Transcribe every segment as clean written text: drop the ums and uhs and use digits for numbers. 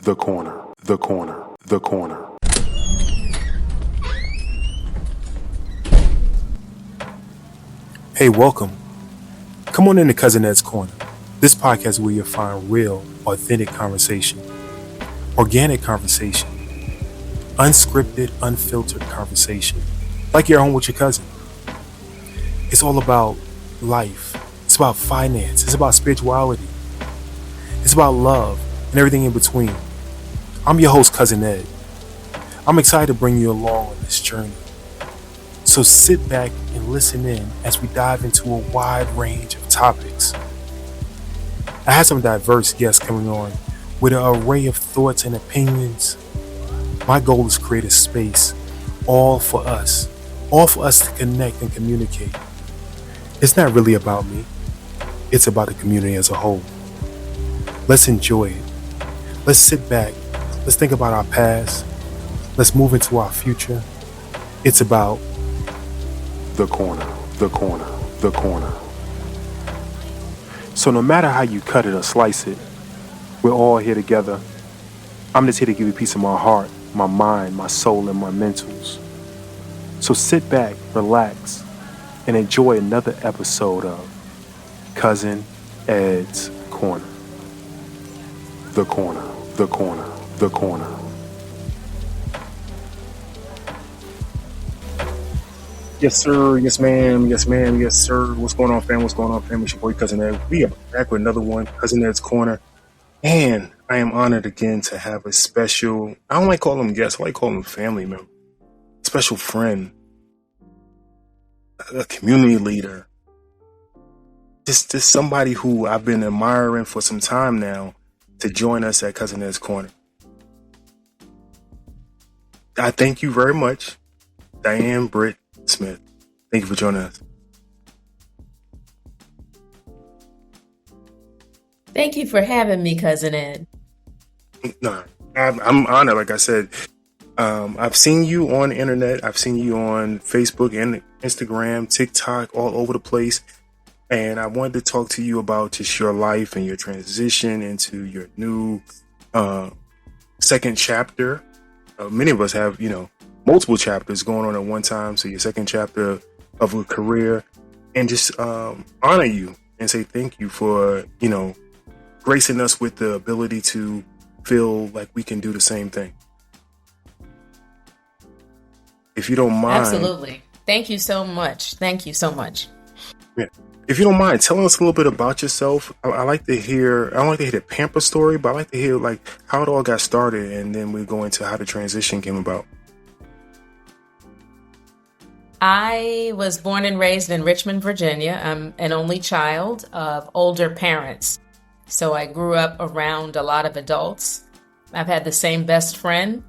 The corner, the corner, the corner. Hey, welcome. Come on into Cousin Ed's Corner. This podcast is where you'll find real, authentic conversation, organic conversation, unscripted, unfiltered conversation, like you're home with your cousin. It's all about life. It's about finance. It's about spirituality. It's about love and everything in between. I'm your host, Cousin Ed. I'm excited to bring you along on this journey. So sit back and listen in as we dive into a wide range of topics. I have some diverse guests coming on with an array of thoughts and opinions. My goal is to create a space all for us to connect and communicate. It's not really about me. It's about the community as a whole. Let's enjoy it. Let's sit back. Let's think about our past. Let's move into our future. It's about the corner, the corner, the corner. So no matter how you cut it or slice it, we're all here together. I'm just here to give you a piece of my heart, my mind, my soul, and my mentals. So sit back, relax, and enjoy another episode of Cousin Ed's Corner. The corner, the corner, the corner. Yes, sir. Yes, ma'am. Yes, ma'am. Yes, sir. What's going on, fam? What's going on, fam? It's your boy, Cousin Ed. We are back with another one, Cousin Ed's Corner. And I am honored again to have a special, I don't like calling them guests, I like calling them family member, special friend, a community leader. Just somebody who I've been admiring for some time now to join us at Cousin Ed's Corner. I thank you very much, Diane, Britt, Smith. Thank you for joining us. Thank you for having me, Cousin Ed. No, I'm honored. Like I said, I've seen you on the internet. I've seen you on Facebook and Instagram, TikTok, all over the place. And I wanted to talk to you about just your life and your transition into your new second chapter. Many of us have, multiple chapters going on at one time. So your second chapter of a career, and just honor you and say thank you for, gracing us with the ability to feel like we can do the same thing. If you don't mind. Absolutely. Thank you so much. Thank you so much. Yeah. If you don't mind, tell us a little bit about yourself. I like to hear the pamper story, but I like to hear how it all got started, and then we go into how the transition came about. I was born and raised in Richmond, Virginia. I'm an only child of older parents. So I grew up around a lot of adults. I've had the same best friend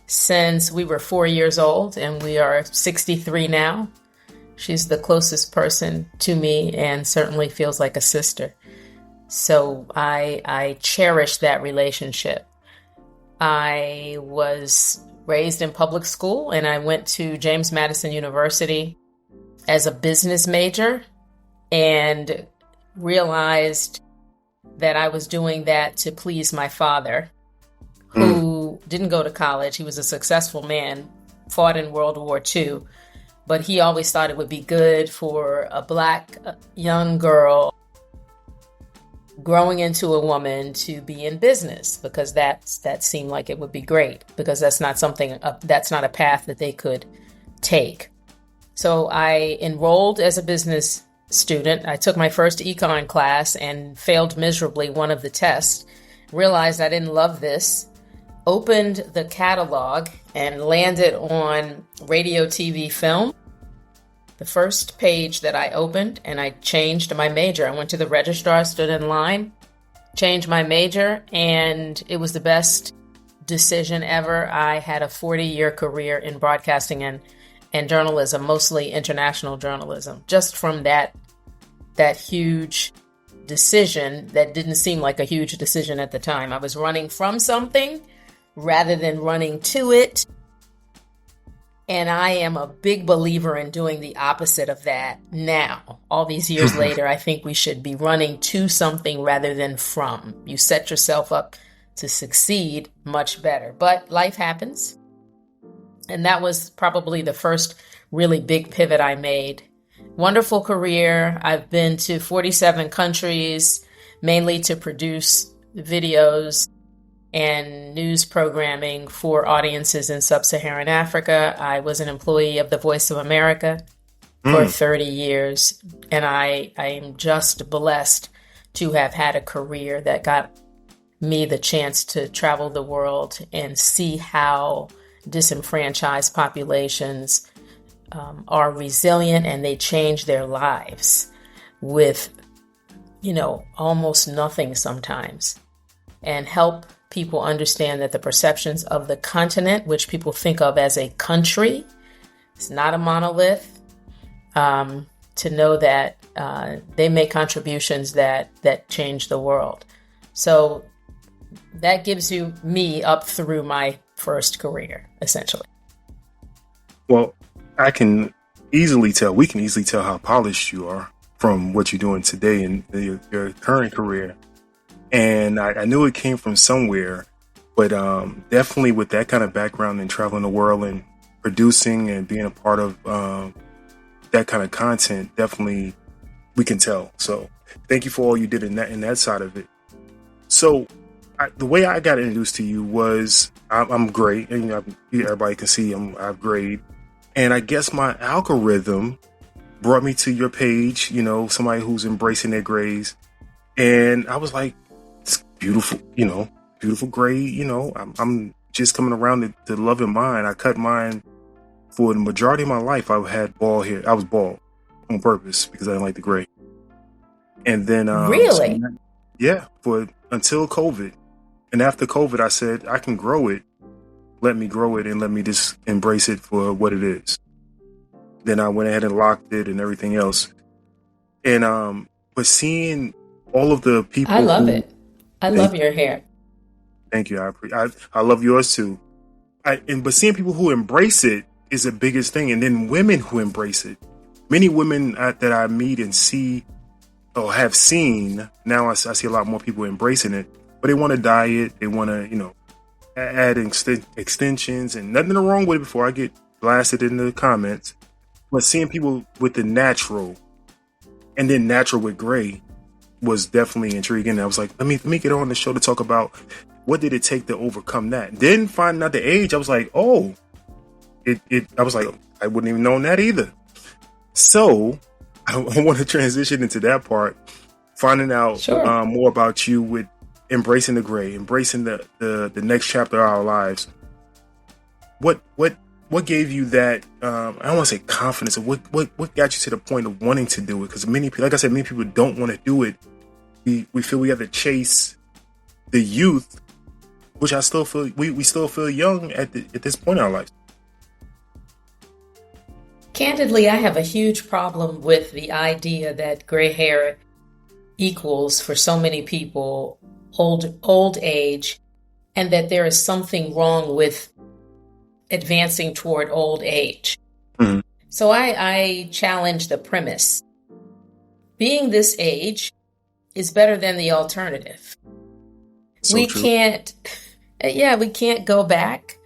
since we were 4 years old, and we are 63 now. She's the closest person to me and certainly feels like a sister. So I cherish that relationship. I was raised in public school, and I went to James Madison University as a business major and realized that I was doing that to please my father, who didn't go to college. He was a successful man, fought in World War II, but he always thought it would be good for a Black young girl growing into a woman to be in business, because that seemed like it would be great, because that's not a path that they could take. So I enrolled as a business student. I took my first econ class and failed miserably one of the tests, realized I didn't love this, opened the catalog and landed on radio, TV, film. The first page that I opened, and I changed my major. I went to the registrar, stood in line, changed my major, and it was the best decision ever. I had a 40-year career in broadcasting and journalism, mostly international journalism, just from that huge decision that didn't seem like a huge decision at the time. I was running from something rather than running to it. And I am a big believer in doing the opposite of that now. All these years later, I think we should be running to something rather than from. You set yourself up to succeed much better. But life happens. And that was probably the first really big pivot I made. Wonderful career. I've been to 47 countries, mainly to produce videos and news programming for audiences in sub-Saharan Africa. I was an employee of the Voice of America for 30 years, and I am just blessed to have had a career that got me the chance to travel the world and see how disenfranchised populations are resilient, and they change their lives with, almost nothing sometimes, and help people understand that the perceptions of the continent, which people think of as a country, it's not a monolith, to know that they make contributions that change the world. So that gives you me up through my first career, essentially. Well, we can easily tell how polished you are from what you're doing today in your current career. And I knew it came from somewhere, but definitely with that kind of background and traveling the world and producing and being a part of that kind of content, definitely we can tell. So thank you for all you did in that side of it. So the way I got introduced to you was I'm great, and everybody can see I'm great. And I guess my algorithm brought me to your page, somebody who's embracing their grays. And I was like, it's beautiful, beautiful gray. I'm just coming around to loving mine. I cut mine for the majority of my life. I had bald hair. I was bald on purpose because I didn't like the gray. And then, really? Until COVID. And after COVID, I said, I can grow it. Let me grow it and let me just embrace it for what it is. Then I went ahead and locked it and everything else. And, but seeing all of the people. I love it. I love your hair. Thank you. I love yours too. But seeing people who embrace it is the biggest thing. And then women who embrace it. Many women that I meet and see or have seen, now I see a lot more people embracing it, but they want to dye it. They want to, add extensions, and nothing wrong with it before I get blasted in the comments. But seeing people with the natural and then natural with gray was definitely intriguing. I was like, let me get on the show to talk about what did it take to overcome that. Then finding out the age, I was like, oh, I was like, I wouldn't even known that either. So I want to transition into that part, finding out more about you with embracing the gray, embracing the next chapter of our lives. What gave you that? I don't want to say confidence. Or what got you to the point of wanting to do it? Because many people, like I said, many people don't want to do it. We feel we have to chase the youth, which I still feel we still feel young at this point in our lives. Candidly, I have a huge problem with the idea that gray hair equals, for so many people, old age, and that there is something wrong with advancing toward old age. Mm-hmm. So I challenge the premise. Being this age is better than the alternative. We can't go back.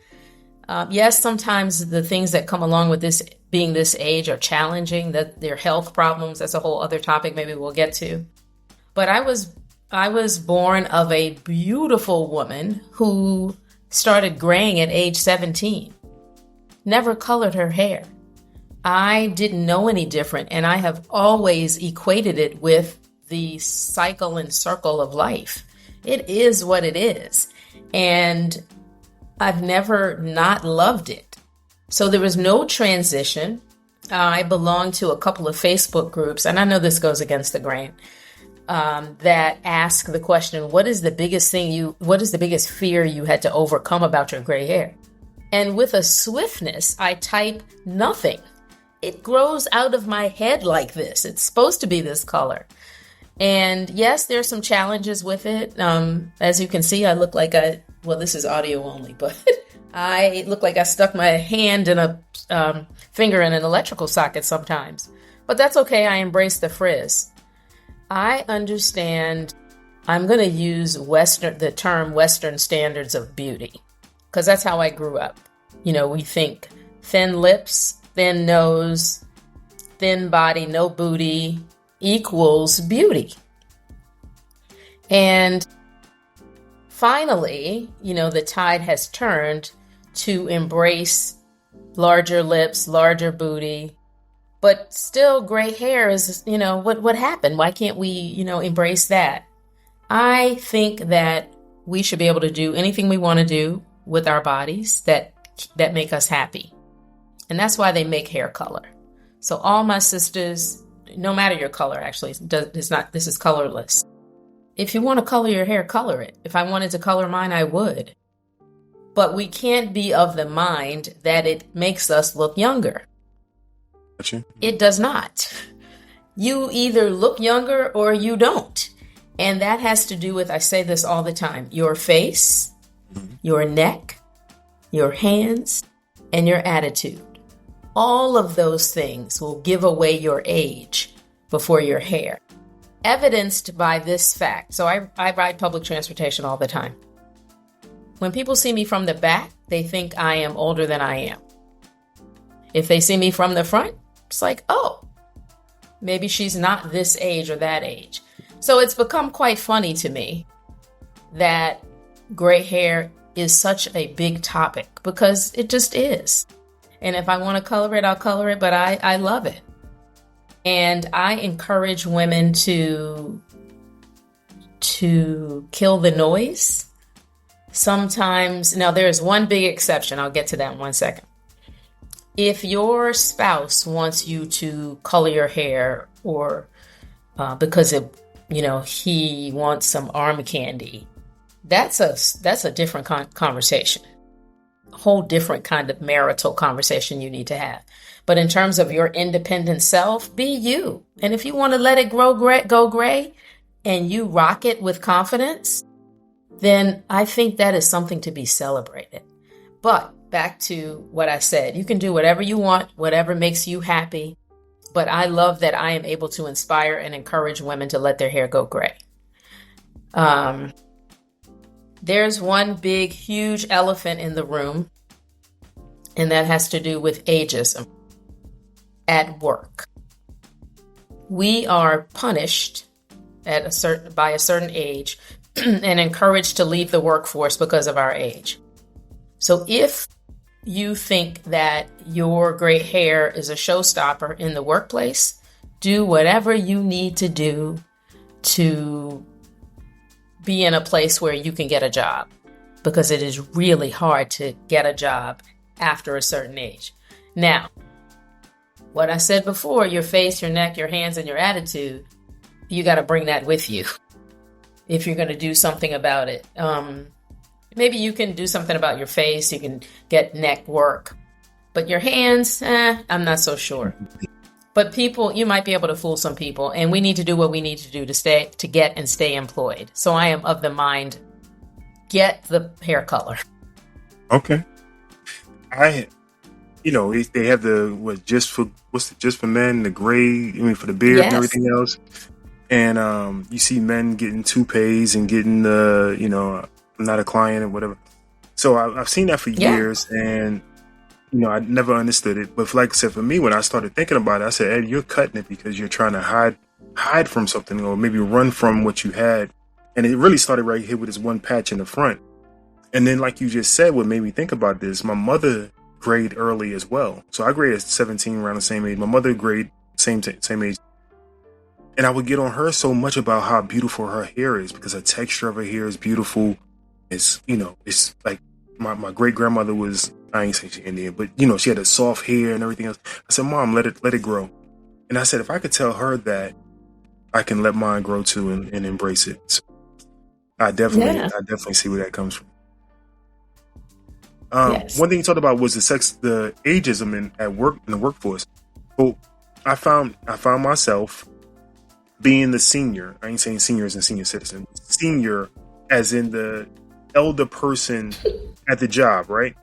Yes, sometimes the things that come along with this being this age are challenging, that their health problems, that's a whole other topic maybe we'll get to. But I was born of a beautiful woman who started graying at age 17. Never colored her hair. I didn't know any different, and I have always equated it with the cycle and circle of life. It is what it is. And I've never not loved it. So there was no transition. I belong to a couple of Facebook groups, and I know this goes against the grain, that ask the question, what is the biggest fear you had to overcome about your gray hair? And with a swiftness, I type nothing. It grows out of my head like this. It's supposed to be this color. And yes, there's some challenges with it. As you can see, I look like this is audio only, but I look like I stuck my hand in a finger in an electrical socket sometimes. But that's okay. I embrace the frizz. I understand I'm going to use the term Western standards of beauty, because that's how I grew up. We think thin lips, thin nose, thin body, no booty equals beauty. And finally, the tide has turned to embrace larger lips, larger booty, but still gray hair is, what happened? Why can't we, embrace that? I think that we should be able to do anything we want to do with our bodies that make us happy. And that's why they make hair color. So all my sisters, no matter your color, actually, this is colorless. If you want to color your hair, color it. If I wanted to color mine, I would. But we can't be of the mind that it makes us look younger. Gotcha. It does not. You either look younger or you don't. And that has to do with, I say this all the time, your face, your neck, your hands, and your attitude. All of those things will give away your age before your hair. Evidenced by this fact. So I ride public transportation all the time. When people see me from the back, they think I am older than I am. If they see me from the front, it's like, oh, maybe she's not this age or that age. So it's become quite funny to me that gray hair is such a big topic, because it just is. And if I want to color it, I'll color it, but I love it. And I encourage women to kill the noise. Sometimes, now there's one big exception. I'll get to that in 1 second. If your spouse wants you to color your hair, or because he wants some arm candy, that's a different conversation. A whole different kind of marital conversation you need to have. But in terms of your independent self, be you. And if you want to let it go gray, and you rock it with confidence, then I think that is something to be celebrated. But back to what I said, you can do whatever you want, whatever makes you happy. But I love that I am able to inspire and encourage women to let their hair go gray. There's one big, huge elephant in the room, and that has to do with ageism at work. We are punished by a certain age and encouraged to leave the workforce because of our age. So if you think that your gray hair is a showstopper in the workplace, do whatever you need to do to be in a place where you can get a job, because it is really hard to get a job after a certain age. Now, what I said before, your face, your neck, your hands, and your attitude, you got to bring that with you if you're going to do something about it. Maybe you can do something about your face. You can get neck work. But your hands, I'm not so sure. But you might be able to fool some people. And we need to do what we need to do to get and stay employed. So I am of the mind, get the hair color. Okay. They have just for men, the gray, for the beard, yes, and everything else. And you see men getting toupees and getting the, I'm not a client or whatever. So I've seen that for years, and I never understood it. But like I said, for me, when I started thinking about it, I said, Ed, you're cutting it because you're trying to hide from something, or maybe run from what you had. And it really started right here with this one patch in the front. And then, like you just said, what made me think about this, my mother grayed early as well. So I grayed at 17, around the same age. My mother grayed same age. And I would get on her so much about how beautiful her hair is, because the texture of her hair is beautiful. It's like my great grandmother was, I ain't saying she's Indian, but she had a soft hair and everything else. I said, Mom, let it grow. And I said, if I could tell her that, I can let mine grow too and embrace it. So I definitely see where that comes from. Yes. One thing you talked about was the ageism in the workforce. Well, I found myself being the senior. I ain't saying senior as in senior citizen. Senior as in the elder person at the job, right?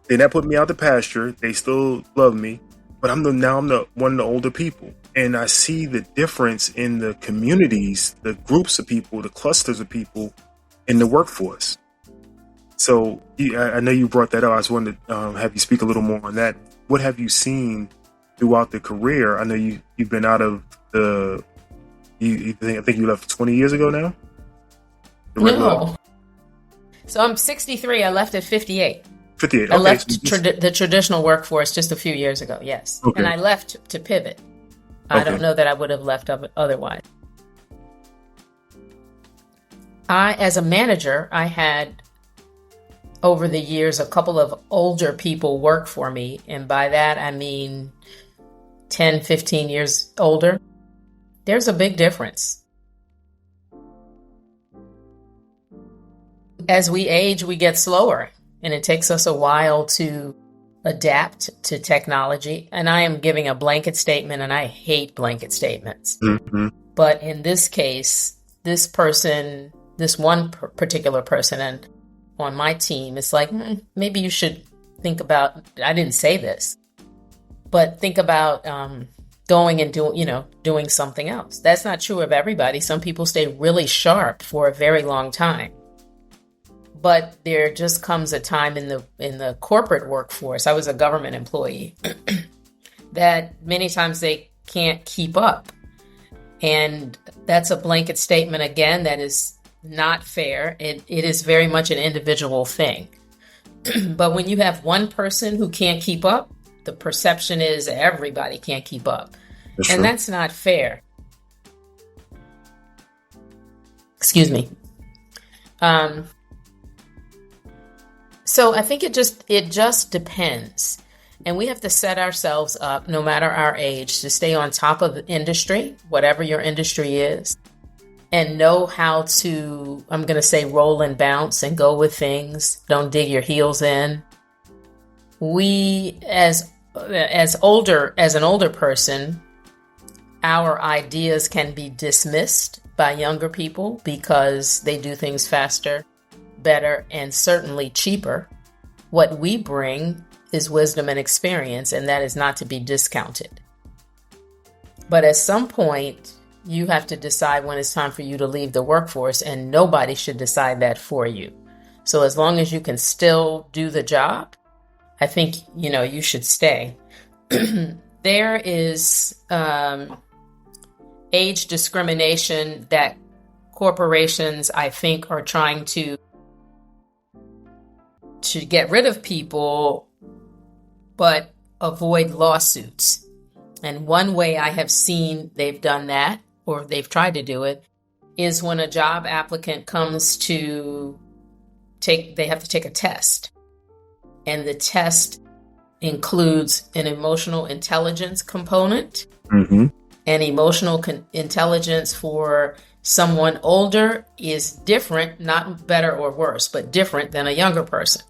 Then that put me out the pasture. They still love me, but I'm the one of the older people. and I see the difference in the communities, the groups of people, the clusters of people in the workforce. So I know you brought that up. I just wanted to have you speak a little more on that. What have you seen throughout the career? I know you've been out of the. I think you left 20 years ago now. No. So I'm 63. I left at 58. 58. I left the traditional workforce just a few years ago. Yes, okay. And I left to pivot. I don't know that I would have left otherwise. As a manager, I had over the years a couple of older people work for me, and by that I mean 10, 15 years older. There's a big difference. As we age, we get slower, and it takes us a while to adapt to technology. And I am giving a blanket statement, and I hate blanket statements. Mm-hmm. But in this case, this one particular person and on my team, it's like, maybe you should think about, I didn't say this, but think about going and doing something else. That's not true of everybody. Some people stay really sharp for a very long time. But there just comes a time in the corporate workforce, I was a government employee, that many times they can't keep up. And that's a blanket statement, again, that is not fair. It is very much an individual thing. But when you have one person who can't keep up, the perception is everybody can't keep up. And that's not fair. Excuse me. So I think it just depends. And we have to set ourselves up, no matter our age, to stay on top of the industry, whatever your industry is, and know how to, I'm going to say, roll and bounce and go with things. Don't dig your heels in. We, as an older person, our ideas can be dismissed by younger people because they do things faster, better, and certainly cheaper. What we bring is wisdom and experience, and that is not to be discounted. But at some point, you have to decide when it's time for you to leave the workforce, and nobody should decide that for you. So as long as you can still do the job, I think, you should stay. There is age discrimination that corporations, I think, are trying to get rid of people, but avoid lawsuits. And one way I have seen they've done that, or they've tried to do it, is when a job applicant comes to they have to take a test. And the test includes an emotional intelligence component. Mm-hmm. And emotional intelligence for someone older is different, not better or worse, but different than a younger person.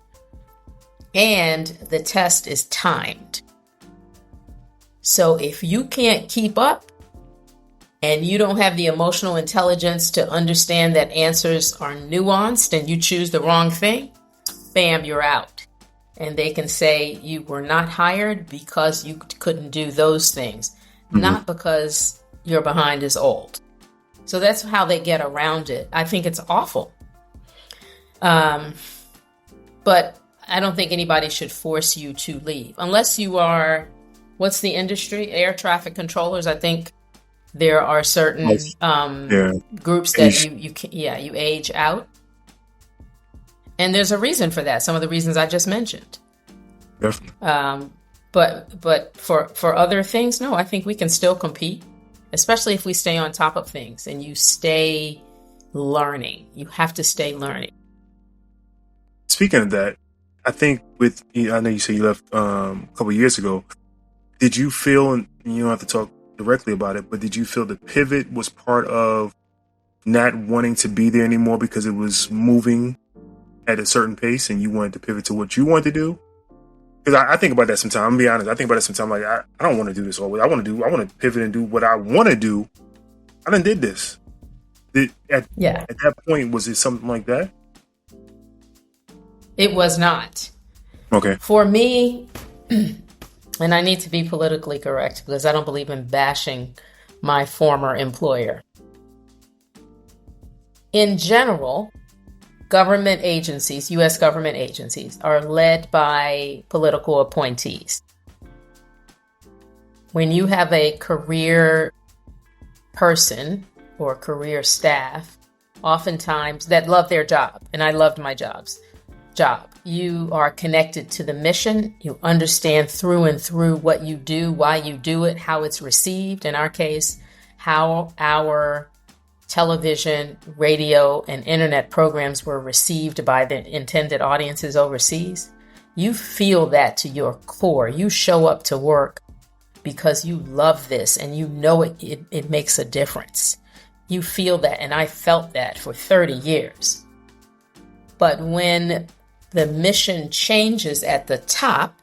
And the test is timed. So if you can't keep up and you don't have the emotional intelligence to understand that answers are nuanced and you choose the wrong thing, bam, you're out. And they can say you were not hired because you couldn't do those things, not because your behind is old. So that's how they get around it. I think it's awful. But I don't think anybody should force you to leave unless you are, what's the industry? Air traffic controllers. I think there are certain groups that you age out. And there's a reason for that. Some of the reasons I just mentioned. Definitely. But for other things, no, I think we can still compete, especially if we stay on top of things and you stay learning. You have to stay learning. Speaking of that, I think I know you said you left a couple of years ago. Did you feel, and you don't have to talk directly about it, but did you feel the pivot was part of not wanting to be there anymore because it was moving at a certain pace and you wanted to pivot to what you wanted to do? Because I think about that sometimes. I'm gonna be honest. I think about it sometimes. Like I don't want to do this always. I want to pivot and do what I want to do. I done did this. At that point, was it something like that? It was not. Okay. For me, And I need to be politically correct because I don't believe in bashing my former employer. In general, government agencies, U.S. government agencies, are led by political appointees. When you have a career person or career staff, oftentimes that love their job, and I loved my job. You are connected to the mission. You understand through and through what you do, why you do it, how it's received. In our case, how our television, radio, and internet programs were received by the intended audiences overseas. You feel that to your core. You show up to work because you love this and you know it makes a difference. You feel that, and I felt that for 30 years. But when the mission changes at the top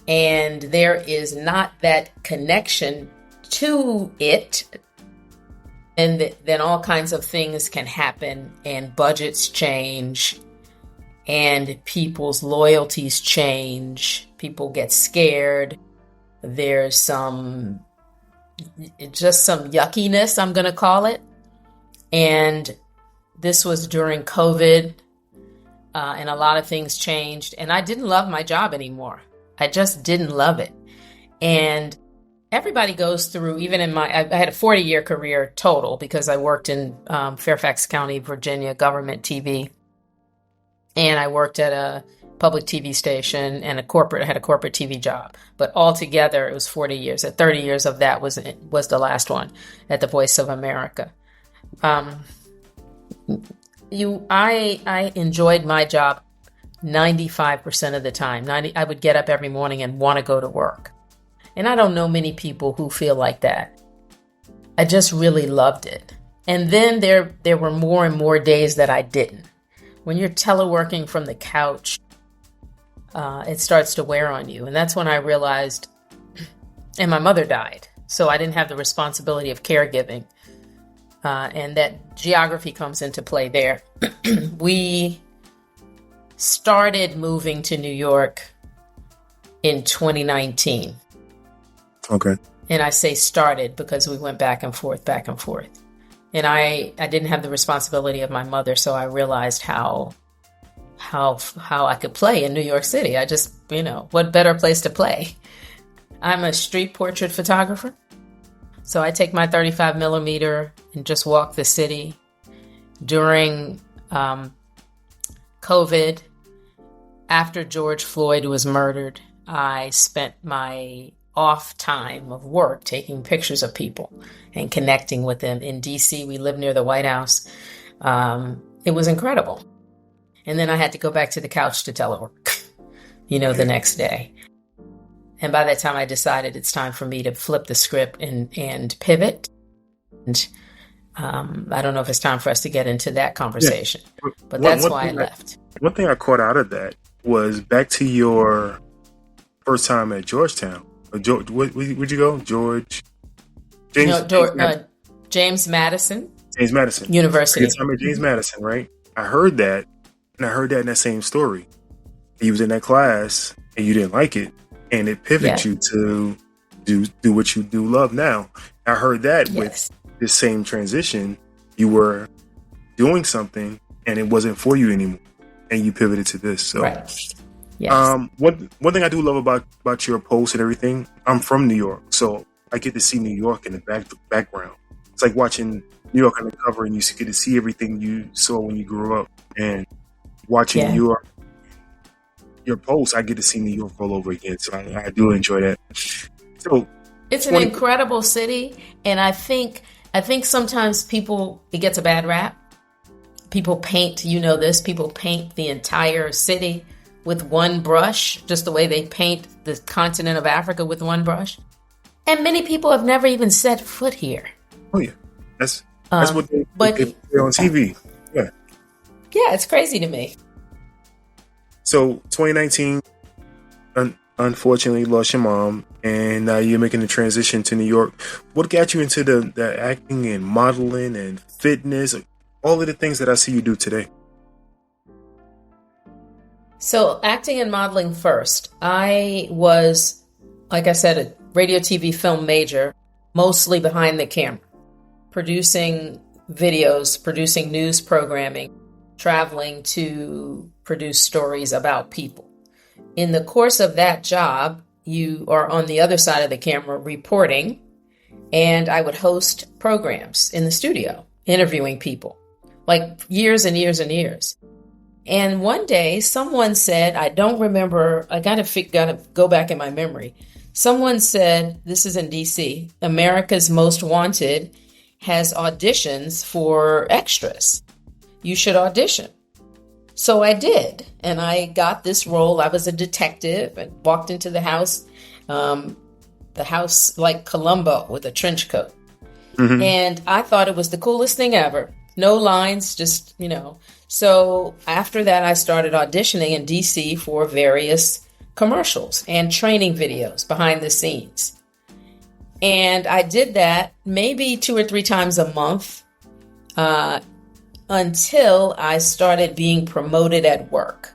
and there is not that connection to it, and then all kinds of things can happen and budgets change and people's loyalties change. People get scared. There's some yuckiness, I'm going to call it. And this was during COVID, and a lot of things changed. And I didn't love my job anymore. I just didn't love it. And everybody goes through, even in I had a 40-year career total because I worked in Fairfax County, Virginia, government TV. And I worked at a public TV station and I had a corporate TV job. But altogether, it was 40 years. At 30 years of that was the last one at the Voice of America. I enjoyed my job 95% of the time. I would get up every morning and want to go to work. And I don't know many people who feel like that. I just really loved it. And then there were more and more days that I didn't. When you're teleworking from the couch, it starts to wear on you. And that's when I realized, and my mother died, so I didn't have the responsibility of caregiving. And that geography comes into play there. We started moving to New York in 2019. Okay. And I say started because we went back and forth. And I didn't have the responsibility of my mother, so I realized how I could play in New York City. I just, what better place to play? I'm a street portrait photographer. So I take my 35 millimeter and just walk the city. During COVID, after George Floyd was murdered, I spent my off time of work taking pictures of people and connecting with them. In DC, we live near the White House. It was incredible. And then I had to go back to the couch to telework, the next day. And by that time, I decided it's time for me to flip the script and pivot. And I don't know if it's time for us to get into that conversation, but that's why I left. One thing I caught out of that was back to your first time at Georgetown. Where'd you go? James Madison. James Madison University. Your time at James Madison, right? I heard that, and I heard that in that same story. You was in that class, and you didn't like it, and it pivoted you to do what you do love now. I heard that with this same transition, you were doing something, and it wasn't for you anymore, and you pivoted to this. So. Right. Yes. One thing I do love about your posts and everything, I'm from New York, so I get to see New York in the background. It's like watching New York on the cover, and you get to see everything you saw when you grew up. And watching your posts, I get to see New York all over again. So I do enjoy that. So it's an incredible city, and I think sometimes it gets a bad rap. People paint, people paint the entire city with one brush, just the way they paint the continent of Africa with one brush. And many people have never even set foot here. Oh yeah, that's what they on TV. Yeah, it's crazy to me. So 2019, unfortunately, lost your mom, and now you're making the transition to New York. What got you into the acting and modeling and fitness, all of the things that I see you do today? So acting and modeling first. I was, like I said, a radio, TV, film major, mostly behind the camera, producing videos, producing news programming, traveling to produce stories about people. In the course of that job, you are on the other side of the camera reporting, and I would host programs in the studio, interviewing people, like years and years and years. And one day someone said, I don't remember, I gotta go back in my memory. Someone said, this is in DC, America's Most Wanted has auditions for extras. You should audition. So I did, and I got this role. I was a detective and walked into the house like Columbo with a trench coat. Mm-hmm. And I thought it was the coolest thing ever. No lines, just, So after that, I started auditioning in DC for various commercials and training videos behind the scenes. And I did that maybe 2 or 3 times a month until I started being promoted at work.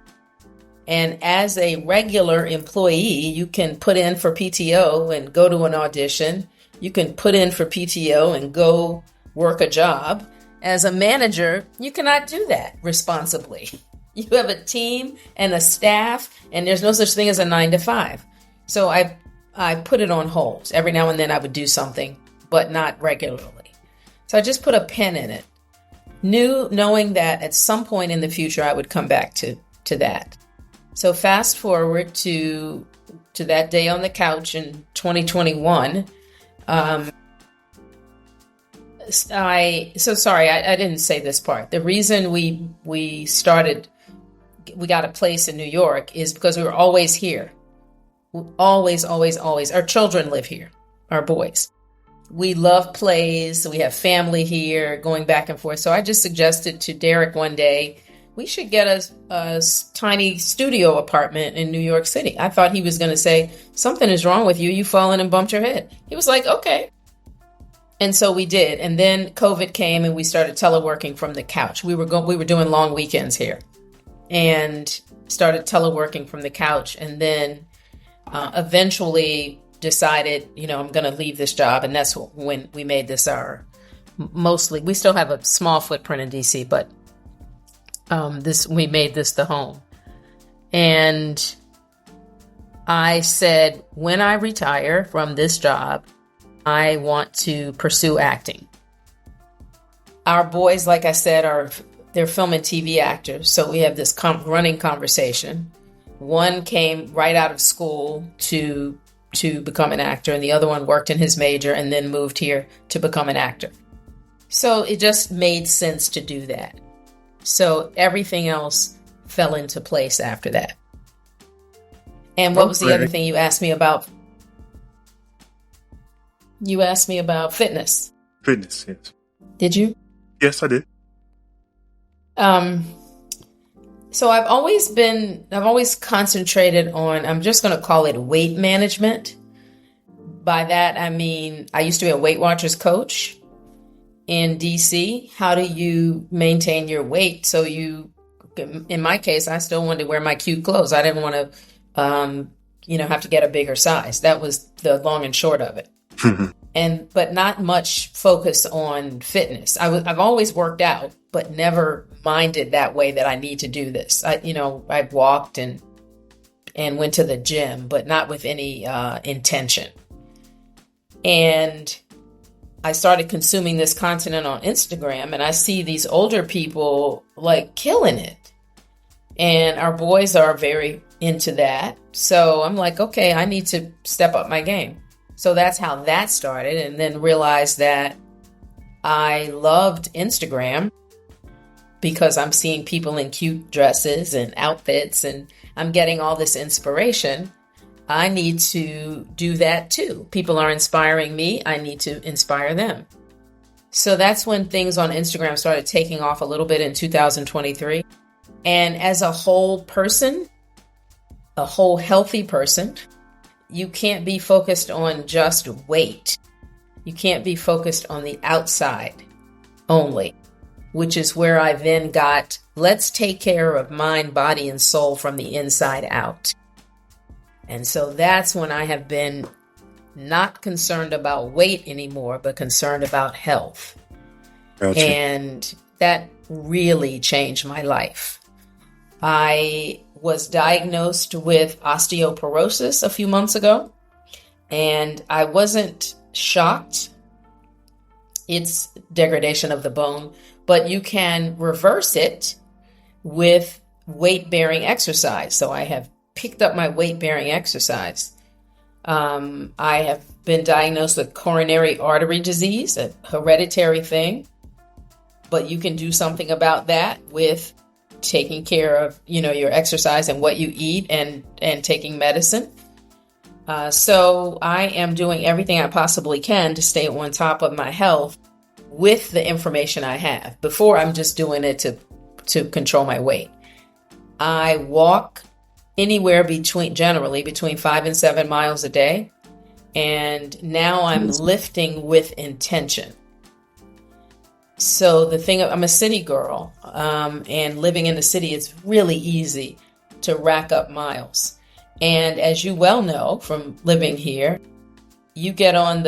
And as a regular employee, you can put in for PTO and go to an audition. You can put in for PTO and go work a job. As a manager, you cannot do that responsibly. You have a team and a staff, and there's no such thing as a 9-to-5. So I put it on hold. Every now and then I would do something, but not regularly. So I just put a pin in it, knowing that at some point in the future I would come back to that. So fast forward to that day on the couch in 2021. I didn't say this part. The reason we got a place in New York is because we were always here. Always, always, always. Our children live here, our boys. We love plays. We have family here, going back and forth. So I just suggested to Derek one day, we should get a tiny studio apartment in New York City. I thought he was going to say, something is wrong with you. You've fallen and bumped your head. He was like, okay. And so we did. And then COVID came and we started teleworking from the couch. We were doing long weekends here and started teleworking from the couch. And then eventually decided, I'm going to leave this job. And that's when we made this we still have a small footprint in DC, but we made this the home. And I said, when I retire from this job, I want to pursue acting. Our boys, like I said, they're film and TV actors. So we have this running conversation. One came right out of school to become an actor, and the other one worked in his major and then moved here to become an actor. So it just made sense to do that. So everything else fell into place after that. And what was the other thing you asked me about? You asked me about fitness. Fitness, yes. Did you? Yes, I did. So I've always concentrated on, I'm just going to call it weight management. By that, I mean, I used to be a Weight Watchers coach in DC. How do you maintain your weight? So in my case, I still wanted to wear my cute clothes. I didn't want to, have to get a bigger size. That was the long and short of it. But not much focus on fitness. I've always worked out, but never minded that way that I need to do this. I walked and went to the gym, but not with any intention. And I started consuming this content on Instagram, and I see these older people like killing it. And our boys are very into that. So I'm like, okay, I need to step up my game. So that's how that started, and then realized that I loved Instagram because I'm seeing people in cute dresses and outfits, and I'm getting all this inspiration. I need to do that too. People are inspiring me. I need to inspire them. So that's when things on Instagram started taking off a little bit in 2023. And as a whole person, a whole healthy person, you can't be focused on just weight. You can't be focused on the outside only. which is where I then got, let's take care of mind, body, and soul from the inside out. And so that's when I have been not concerned about weight anymore, but concerned about health. Gotcha. And that really changed my life. I was diagnosed with osteoporosis a few months ago, and I wasn't shocked. It's degradation of the bone, but you can reverse it with weight-bearing exercise. So I have picked up my weight-bearing exercise. I have been diagnosed with coronary artery disease, a hereditary thing, but you can do something about that with taking care of, your exercise and what you eat and taking medicine. So I am doing everything I possibly can to stay on top of my health with the information I have. Before, I'm just doing it to control my weight. I walk anywhere generally between 5 and 7 miles a day. And now I'm lifting with intention. So I'm a city girl, and living in the city, it's really easy to rack up miles. And as you well know from living here, you get on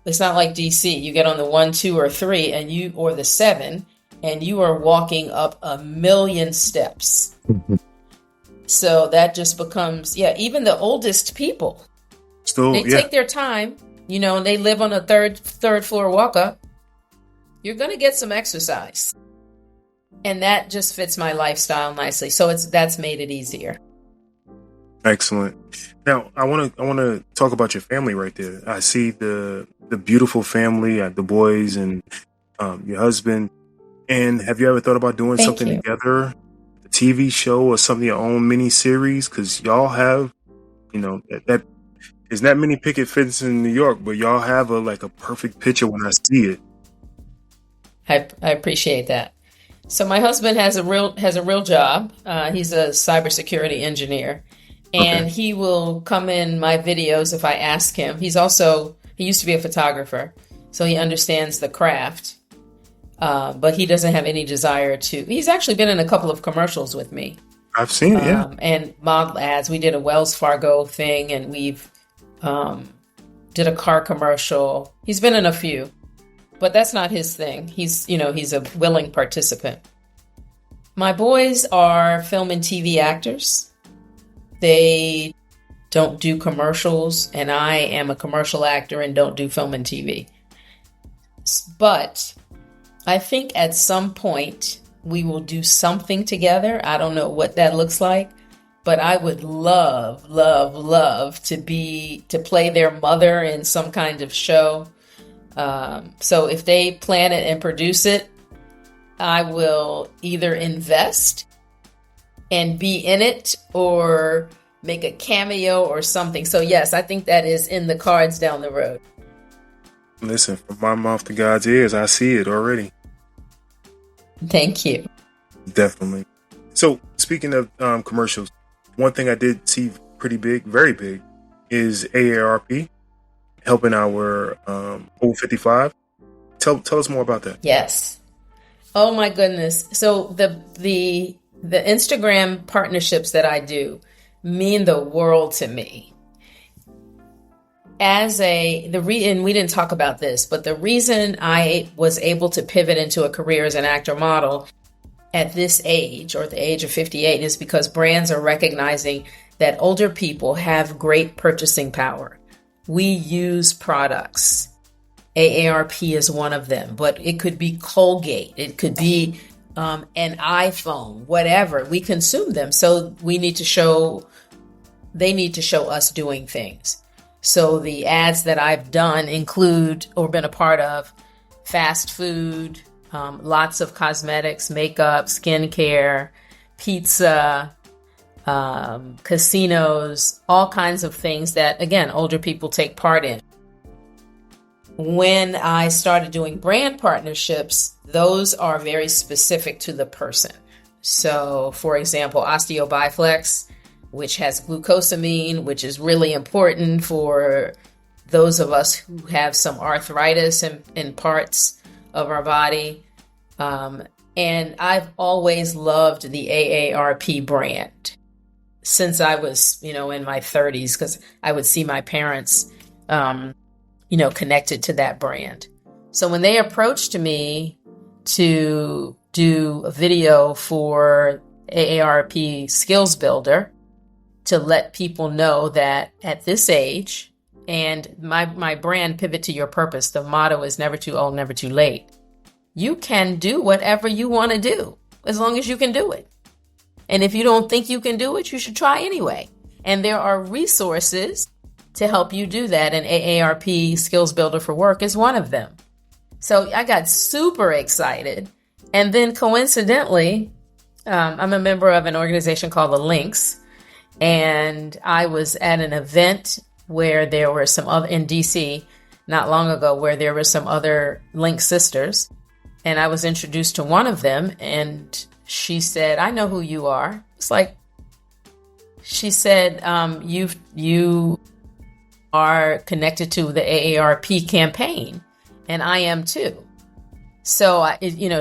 it's not like DC, you get on the 1, 2, or 3 or the 7, and you are walking up 1,000,000 steps. So that just becomes, even the oldest people, they take their time, they live on a third floor walk up. You're going to get some exercise. And that just fits my lifestyle nicely. So that's made it easier. Excellent. Now, I want to talk about your family right there. I see the beautiful family, the boys and your husband. And have you ever thought about doing something together? A TV show or something, your own mini series? Because y'all have, that there's not many picket fences in New York, but y'all have a perfect picture when I see it. I appreciate that. So my husband has a real job. He's a cybersecurity engineer, and he will come in my videos if I ask him. He used to be a photographer, so he understands the craft, but he doesn't have any desire to. He's actually been in a couple of commercials with me. I've seen it, and model ads. We did a Wells Fargo thing, and we've did a car commercial. He's been in a few. But that's not his thing. He's a willing participant. My boys are film and TV actors. They don't do commercials, and I am a commercial actor and don't do film and TV. But I think at some point we will do something together. I don't know what that looks like, but I would love, love, love to play their mother in some kind of show. So if they plan it and produce it, I will either invest and be in it or make a cameo or something. So yes, I think that is in the cards down the road. Listen, from my mouth to God's ears, I see it already. Thank you. Definitely. So speaking of commercials, one thing I did see pretty big, very big, is AARP. Helping our over 55. Tell us more about that. Yes. Oh my goodness. So the Instagram partnerships that I do mean the world to me. And we didn't talk about this, but the reason I was able to pivot into a career as an actor model at this age, or the age of 58, is because brands are recognizing that older people have great purchasing power. We use products. AARP is one of them, but it could be Colgate. It could be an iPhone, whatever. We consume them. So they need to show us doing things. So the ads that I've done include or been a part of fast food, lots of cosmetics, makeup, skincare, pizza, casinos, all kinds of things that, again, older people take part in. When I started doing brand partnerships, those are very specific to the person. So, for example, Osteobiflex, which has glucosamine, which is really important for those of us who have some arthritis in parts of our body. And I've always loved the AARP brand since I was, in my 30s, because I would see my parents, connected to that brand. So when they approached me to do a video for AARP Skills Builder to let people know that at this age, and my brand, Pivot to Your Purpose, the motto is never too old, never too late. You can do whatever you want to do as long as you can do it. And if you don't think you can do it, you should try anyway. And there are resources to help you do that. And AARP Skills Builder for Work is one of them. So I got super excited. And then coincidentally, I'm a member of an organization called the Links. And I was at an event where there were some other in DC not long ago, where there were some other Link sisters. And I was introduced to one of them, and she said, "I know who you are." It's like, she said, you are connected to the AARP campaign, and I am too. So,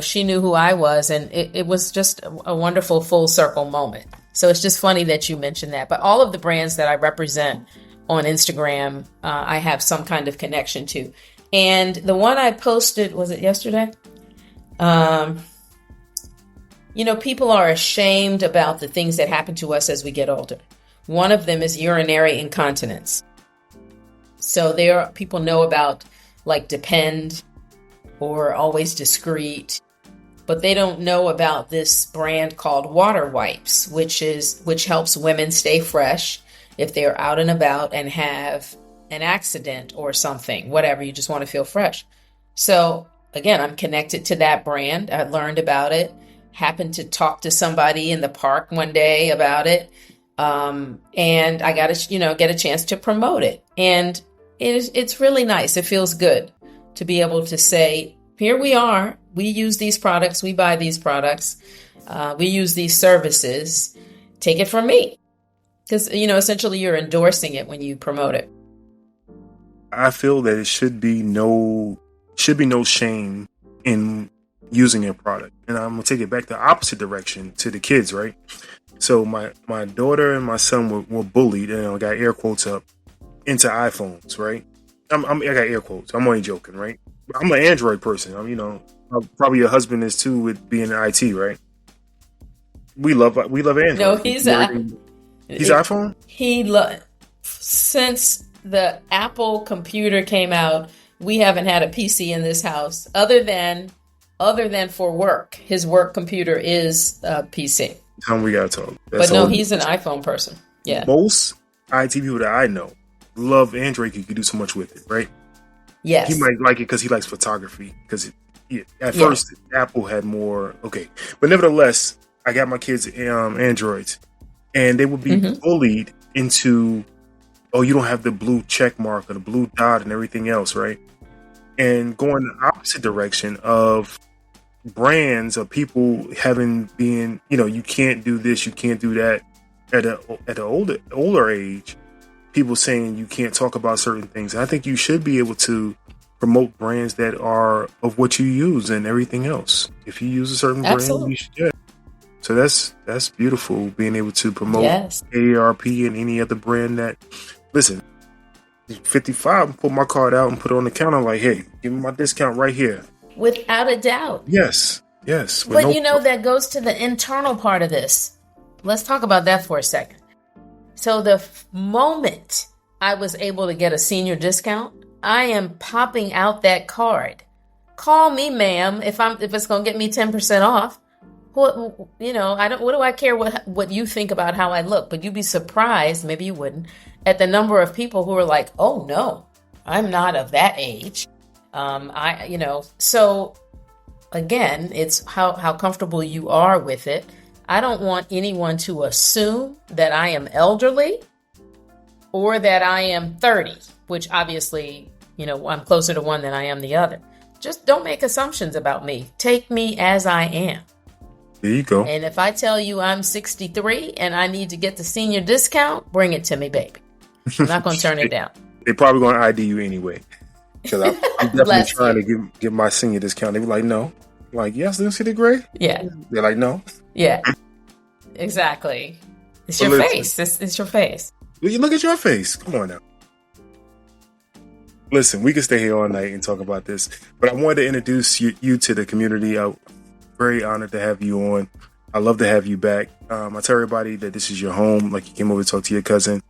she knew who I was, and it was just a wonderful full circle moment. So it's just funny that you mentioned that. But all of the brands that I represent on Instagram, I have some kind of connection to. And the one I posted, was it yesterday? People are ashamed about the things that happen to us as we get older. One of them is urinary incontinence. So people know about like Depend or Always Discreet, but they don't know about this brand called Water Wipes, which helps women stay fresh if they're out and about and have an accident or something, whatever, you just want to feel fresh. So again, I'm connected to that brand. I learned about it, happened to talk to somebody in the park one day about it. And I got to, get a chance to promote it. And it's really nice. It feels good to be able to say, here we are. We use these products. We buy these products. We use these services. Take it from me. Because, essentially you're endorsing it when you promote it. I feel that it should be no shame in using a product. And I'm going to take it back the opposite direction to the kids, right? So my daughter and my son were bullied, and I got air quotes up, into iPhones, right? I got air quotes. I'm only joking, right? I'm an Android person. Probably your husband is too with being in IT, right? We love Android. No, he's iPhone? Since the Apple computer came out, we haven't had a PC in this house other than for work. His work computer is a PC. Time we gotta talk. But no, he's an iPhone person. Yeah. Most IT people that I know love Android. You can do so much with it, right? Yes. He might like it because he likes photography. Because first Apple had more. Okay, but nevertheless, I got my kids Androids, and they would be bullied into, oh, you don't have the blue check mark or the blue dot and everything else, right? And going the opposite direction of brands or people being, you can't do this, you can't do that at an older age. People saying you can't talk about certain things. I think you should be able to promote brands that are of what you use and everything else. If you use a certain brand, you should. Yeah. So that's beautiful, being able to promote AARP and any other brand that, listen, 55, pull my card out and put it on the counter like, hey, give me my discount right here. Without a doubt. Yes. But that goes to the internal part of this. Let's talk about that for a second. So the moment I was able to get a senior discount, I am popping out that card. Call me, ma'am, if it's going to get me 10% off. What do I care what you think about how I look? But you'd be surprised, maybe you wouldn't, at the number of people who are like, oh no, I'm not of that age. So again, it's how comfortable you are with it. I don't want anyone to assume that I am elderly or that I am 30, which obviously, I'm closer to one than I am the other. Just don't make assumptions about me. Take me as I am. There you go. And if I tell you I'm 63 and I need to get the senior discount, bring it to me, baby. I'm not going to turn it down. They're probably going to ID you anyway. Because I'm definitely trying to get my senior discount. They were like, no, Like, yes, didn't see the gray? Yeah. They're like, no. Yeah. Exactly. It's But your listen, face. It's your face. you look at your face. Come on now. Listen, we could stay here all night and talk about this, but I wanted to introduce you to the community. I'm very honored to have you on. I love to have you back. I tell everybody that this is your home. Like, you came over to talk to your cousin.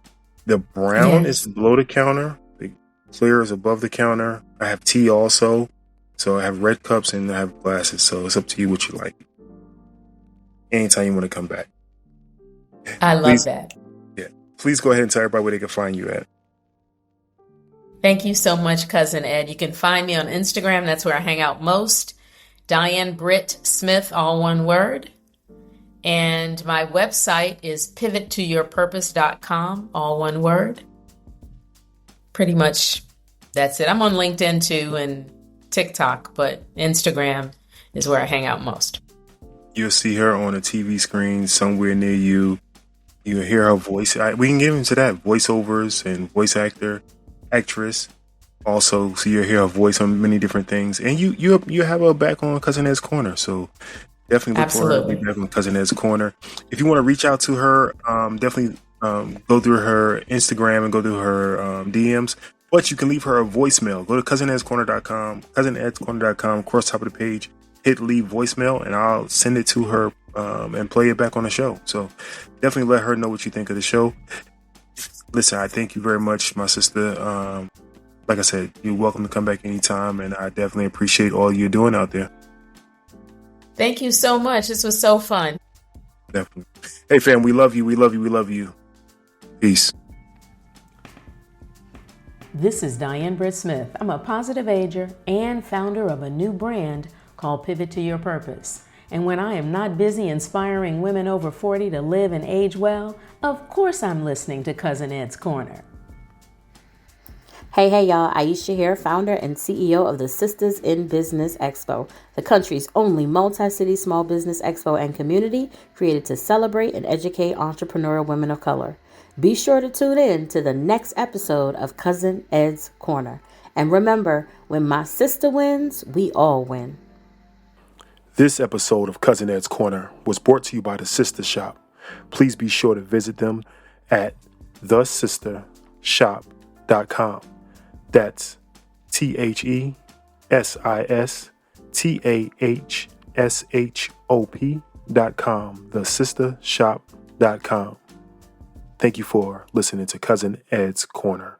The brown is Yes. below the counter. The clear is above the counter. I have tea also. So I have red cups and I have glasses. So it's up to you what you like. Anytime you want to come back. I love Please, that. yeah. Please go ahead and tell everybody where they can find you at. Thank you so much, Cousin Ed. You can find me on Instagram. That's where I hang out most. Diane Britt Smith, all one word. And my website is pivottoyourpurpose.com, all one word. Pretty much that's it. I'm on LinkedIn too and TikTok, but Instagram is where I hang out most. You'll see her on a TV screen somewhere near you. You'll hear her voice. We can get into that. Voiceovers and voice actress. Also, so you'll hear her voice on many different things. And you have her back on Cousin Ed's Corner. So definitely look for her to be back on Cousin Ed's Corner. If you want to reach out to her, definitely go through her Instagram and go through her DMs. But you can leave her a voicemail. Go to cousinedscorner.com, cousinedscorner.com, across top of the page, hit leave voicemail, and I'll send it to her and play it back on the show. So definitely let her know what you think of the show. Listen, I thank you very much, my sister. Like I said, you're welcome to come back anytime, and I definitely appreciate all you're doing out there. Thank you so much. This was so fun. Definitely. Hey, fam, we love you. We love you. We love you. Peace. This is Diane Britt Smith. I'm a positive ager and founder of a new brand called Pivot to Your Purpose. And when I am not busy inspiring women over 40 to live and age well, of course I'm listening to Cousin Ed's Corner. Hey y'all, Aisha here, founder and CEO of the Sistahs in Business Expo, the country's only multi-city small business expo and community created to celebrate and educate entrepreneurial women of color. Be sure to tune in to the next episode of Cousin Ed's Corner. And remember, when my sister wins, we all win. This episode of Cousin Ed's Corner was brought to you by the Sistah Shop. Please be sure to visit them at thesistahshop.com. That's THESISTAHSHOP.com. Thesistahshop.com. Thank you for listening to Cousin Ed's Corner.